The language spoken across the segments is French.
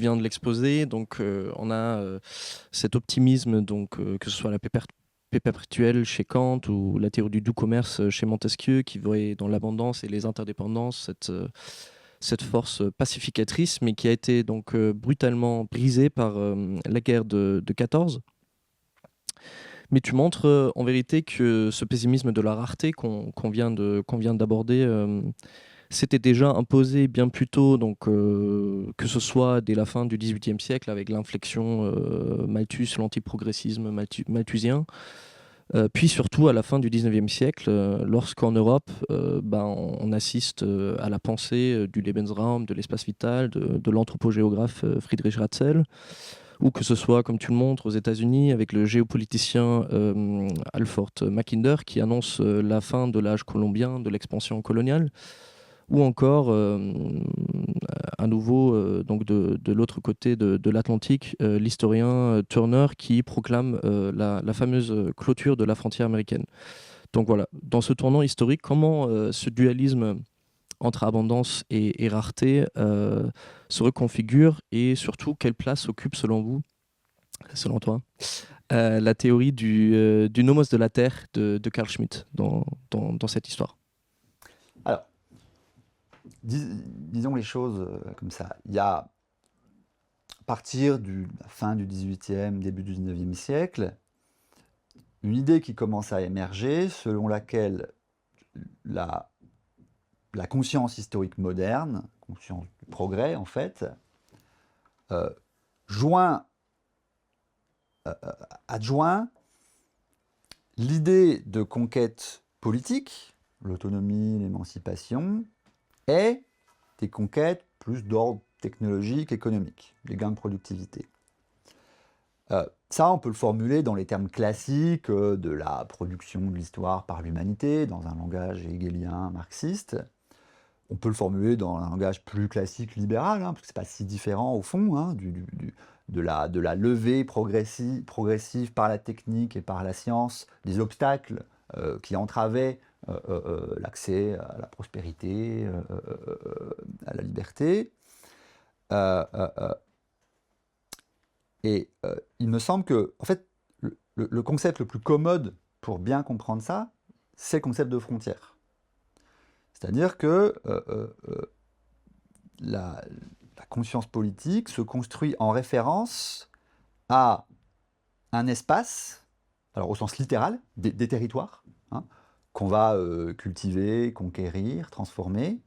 viens de l'exposer, donc on a cet optimisme, donc que ce soit la paix perpétuelle chez Kant ou la théorie du doux commerce chez Montesquieu, qui voyait dans l'abondance et les interdépendances cette force pacificatrice, mais qui a été donc brutalement brisée par la guerre de 14. Mais tu montres en vérité que ce pessimisme de la rareté qu'on vient d'aborder s'était déjà imposé bien plus tôt, donc, que ce soit dès la fin du XVIIIe siècle avec l'inflexion Malthus, l'antiprogressisme malthusien, puis surtout à la fin du XIXe siècle, lorsqu'en Europe, on assiste à la pensée du Lebensraum, de l'espace vital, de l'anthropogéographe Friedrich Ratzel, ou que ce soit, comme tu le montres, aux États-Unis, avec le géopoliticien Alfred Mackinder, qui annonce la fin de l'âge colombien, de l'expansion coloniale, ou encore, à nouveau, donc de l'autre côté de l'Atlantique, l'historien Turner qui proclame la fameuse clôture de la frontière américaine. Donc voilà, dans ce tournant historique, comment ce dualisme entre abondance et rareté se reconfigure et surtout quelle place occupe selon vous, selon toi, la théorie du nomos de la Terre de Carl Schmitt dans cette histoire? Alors, disons les choses comme ça. Il y a, à partir de la fin du XVIIIe, début du XIXe siècle, une idée qui commence à émerger selon laquelle la, la conscience historique moderne, conscience du progrès en fait, euh, joint, adjoint l'idée de conquête politique, l'autonomie, l'émancipation, et des conquêtes plus d'ordre technologique, économique, les gains de productivité. Ça, on peut le formuler dans les termes classiques de la production de l'histoire par l'humanité, dans un langage hegélien, marxiste. On peut le formuler dans un langage plus classique, libéral, parce que c'est pas si différent au fond, de la levée progressive par la technique et par la science des obstacles qui entravaient l'accès à la prospérité, à la liberté. Euh, euh, euh, et il me semble que, en fait, le concept le plus commode pour bien comprendre ça, c'est le concept de frontière. C'est-à-dire que la conscience politique se construit en référence à un espace, alors au sens littéral, des territoires, qu'on va cultiver, conquérir, transformer,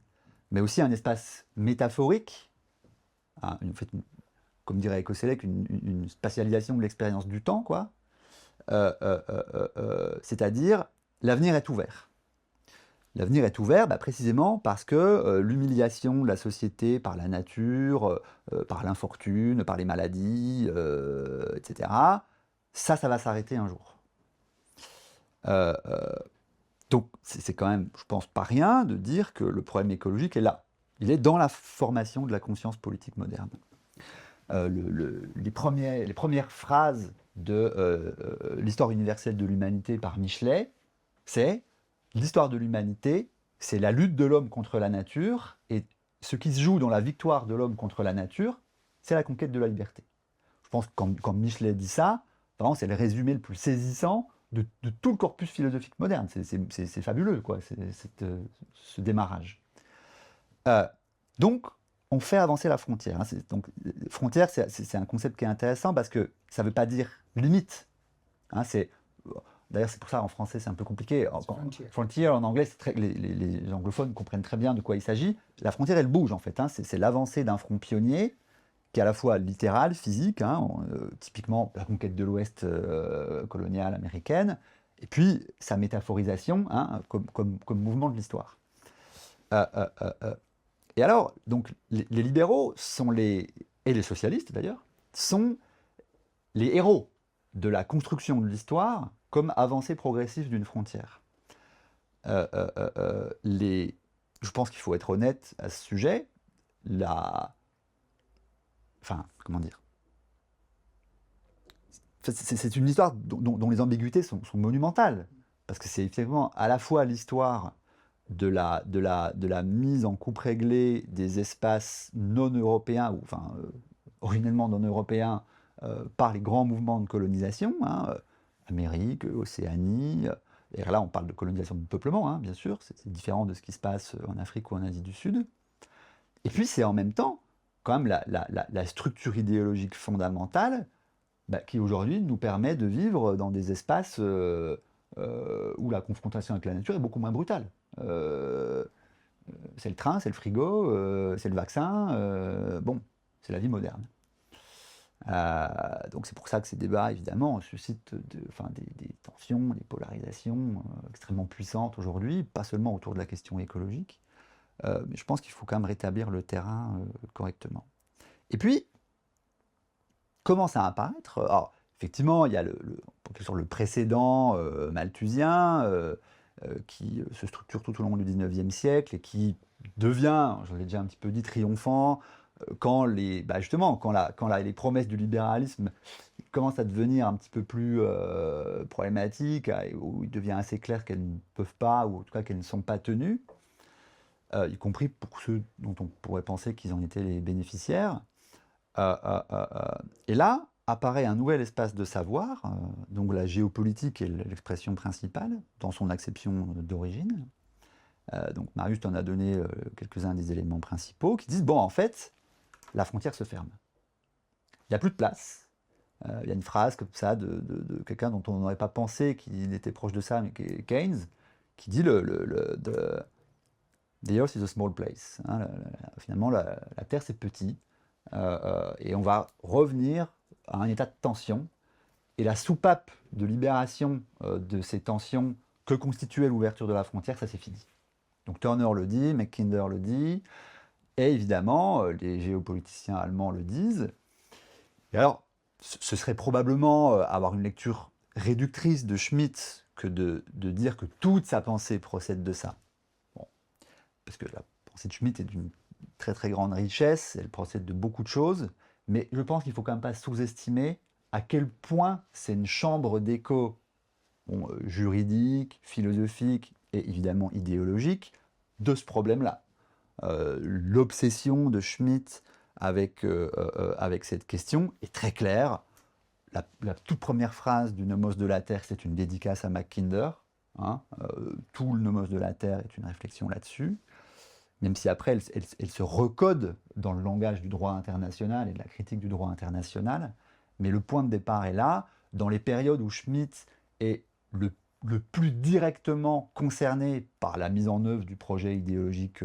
mais aussi un espace métaphorique, en fait, comme dirait Ecoselec, une spatialisation de l'expérience du temps, quoi. C'est-à-dire, l'avenir est ouvert. L'avenir est ouvert précisément parce que l'humiliation de la société par la nature, par l'infortune, par les maladies, etc., ça va s'arrêter un jour. Euh, euh, donc c'est quand même, je pense, pas rien de dire que le problème écologique est là. Il est dans la formation de la conscience politique moderne. Les premières phrases de l'histoire universelle de l'humanité par Michelet, c'est l'histoire de l'humanité, c'est la lutte de l'homme contre la nature, et ce qui se joue dans la victoire de l'homme contre la nature, c'est la conquête de la liberté. Je pense que quand Michelet dit ça, vraiment c'est le résumé le plus saisissant de tout le corpus philosophique moderne. C'est fabuleux, quoi, ce démarrage. Donc, on fait avancer la frontière. Donc, frontière, c'est un concept qui est intéressant parce que ça ne veut pas dire limite. D'ailleurs, c'est pour ça en français c'est un peu compliqué. Frontier en anglais, les anglophones comprennent très bien de quoi il s'agit. La frontière, elle bouge en fait. C'est l'avancée d'un front pionnier qui est à la fois littéral, physique, typiquement la conquête de l'Ouest coloniale américaine, et puis sa métaphorisation comme mouvement de l'histoire. Euh, euh, euh, euh, et alors, donc, les libéraux et les socialistes d'ailleurs, sont les héros de la construction de l'histoire comme avancée progressive d'une frontière. Je pense qu'il faut être honnête à ce sujet. Enfin, comment dire, c'est une histoire dont les ambiguïtés sont monumentales. Parce que c'est effectivement à la fois l'histoire de la mise en coupe réglée des espaces non européens, ou enfin originellement non européens, par les grands mouvements de colonisation, hein, Amérique, Océanie. Et là, on parle de colonisation de peuplement, hein, bien sûr, c'est différent de ce qui se passe en Afrique ou en Asie du Sud. Et puis, c'est en même temps, quand même, la structure idéologique fondamentale qui aujourd'hui nous permet de vivre dans des espaces où la confrontation avec la nature est beaucoup moins brutale. C'est le train, c'est le frigo, c'est le vaccin, bon, c'est la vie moderne. Donc c'est pour ça que ces débats, évidemment, suscitent des tensions, des polarisations extrêmement puissantes aujourd'hui, pas seulement autour de la question écologique, mais je pense qu'il faut quand même rétablir le terrain correctement. Et puis, commence à apparaître, alors, effectivement, il y a le précédent malthusien qui se structure tout au long du XIXe siècle et qui devient, je l'ai déjà un petit peu dit, triomphant quand les promesses du libéralisme commencent à devenir un petit peu plus problématiques, où il devient assez clair qu'elles ne peuvent pas, ou en tout cas qu'elles ne sont pas tenues, y compris pour ceux dont on pourrait penser qu'ils en étaient les bénéficiaires. Et là, apparaît un nouvel espace de savoir, donc la géopolitique est l'expression principale dans son acception d'origine. Donc Marius t'en a donné quelques-uns des éléments principaux qui disent, bon, en fait, la frontière se ferme. Il n'y a plus de place. Il y a une phrase comme ça de quelqu'un dont on n'aurait pas pensé qu'il était proche de ça, mais qui est Keynes, qui dit The Earth is a small place. Hein, finalement, la Terre, c'est petit. Et on va revenir à un état de tension. Et la soupape de libération de ces tensions que constituait l'ouverture de la frontière, ça c'est fini. Donc Turner le dit, Mackinder le dit, et évidemment, les géopoliticiens allemands le disent. Et alors, ce serait probablement avoir une lecture réductrice de Schmitt que de dire que toute sa pensée procède de ça. Bon, parce que la pensée de Schmitt est d'une très très grande richesse, elle procède de beaucoup de choses, mais je pense qu'il ne faut quand même pas sous-estimer à quel point c'est une chambre d'écho juridique, philosophique et évidemment idéologique de ce problème-là. L'obsession de Schmitt avec cette question est très claire. La toute première phrase du Nomos de la Terre, c'est une dédicace à Mackinder. Hein, tout le Nomos de la Terre est une réflexion là-dessus. Même si après, elle se recode dans le langage du droit international et de la critique du droit international. Mais le point de départ est là. Dans les périodes où Schmitt est le plus directement concerné par la mise en œuvre du projet idéologique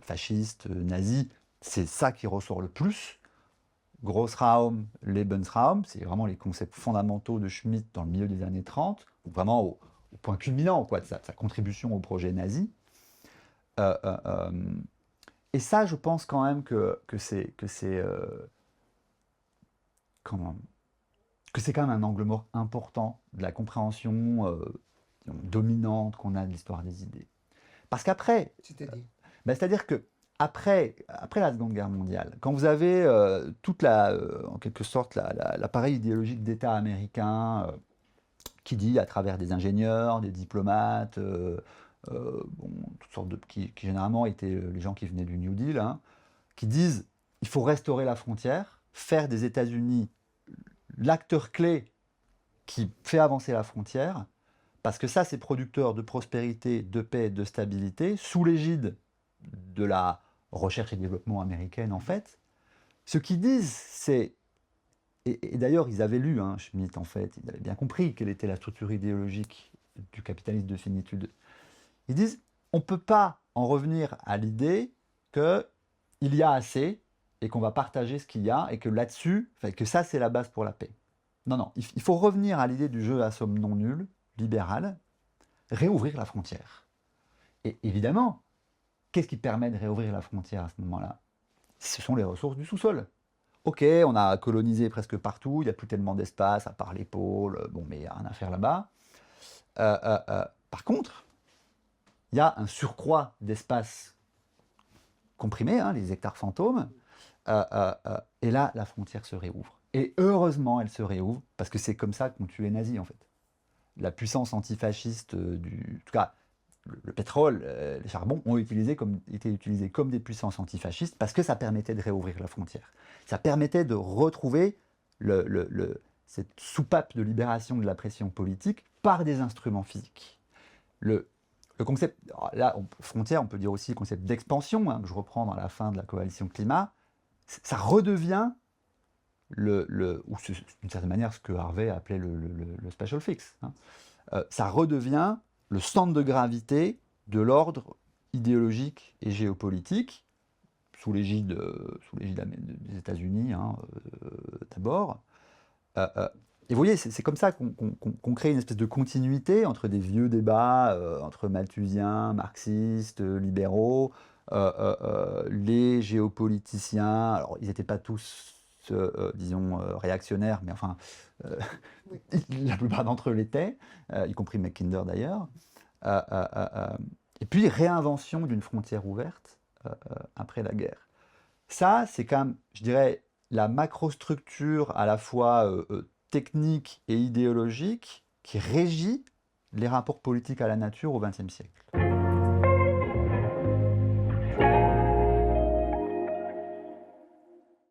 fasciste, nazi, c'est ça qui ressort le plus. Grossraum, Lebensraum, c'est vraiment les concepts fondamentaux de Schmitt dans le milieu des années 30, vraiment au point culminant de sa contribution au projet nazi. Et ça, je pense quand même que c'est quand même un angle mort important de la compréhension dominante qu'on a de l'histoire des idées. Parce qu'après, c'est-à-dire que après la Seconde Guerre mondiale, quand vous avez en quelque sorte l'appareil idéologique d'État américain qui dit à travers des ingénieurs, des diplomates, toutes sortes qui généralement étaient les gens qui venaient du New Deal, hein, qui disent il faut restaurer la frontière, faire des États-Unis l'acteur clé qui fait avancer la frontière, parce que ça c'est producteur de prospérité, de paix et de stabilité, sous l'égide de la recherche et développement américaine en fait. Ce qu'ils disent c'est, et d'ailleurs ils avaient lu Schmitt en fait, ils avaient bien compris quelle était la structure idéologique du capitalisme de finitude. Ils disent, on ne peut pas en revenir à l'idée qu'il y a assez et qu'on va partager ce qu'il y a et que là-dessus, que ça c'est la base pour la paix. Non, non, il faut revenir à l'idée du jeu à somme non nulle, libéral, réouvrir la frontière. Et évidemment, qu'est-ce qui permet de réouvrir la frontière à ce moment-là? Ce sont les ressources du sous-sol. Ok, on a colonisé presque partout, il n'y a plus tellement d'espace à part les pôles, bon, mais il n'y a rien à faire là-bas. Par contre, il y a un surcroît d'espace comprimé, les hectares fantômes, et là, la frontière se réouvre. Et heureusement, elle se réouvre, parce que c'est comme ça qu'on tue les nazis, en fait. La puissance antifasciste en tout cas, le pétrole, les charbons ont été utilisés comme des puissances antifascistes parce que ça permettait de réouvrir la frontière. Ça permettait de retrouver cette soupape de libération de la pression politique par des instruments physiques. Le concept, là, frontière, on peut dire aussi le concept d'expansion, hein, que je reprends dans la fin de la coalition climat, ça redevient, ou d'une certaine manière, ce que Harvey appelait le special fix. Hein. Ça redevient le centre de gravité de l'ordre idéologique et géopolitique, sous l'égide des États-Unis, hein, d'abord. Et vous voyez, c'est comme ça qu'on crée une espèce de continuité entre des vieux débats entre malthusiens, marxistes, libéraux, les géopoliticiens. Alors, ils n'étaient pas tous, disons, réactionnaires, mais enfin, la plupart d'entre eux l'étaient, y compris Mackinder d'ailleurs. Et puis, réinvention d'une frontière ouverte après la guerre. Ça, c'est quand même, je dirais, la macrostructure à la fois technique et idéologique qui régit les rapports politiques à la nature au XXe siècle.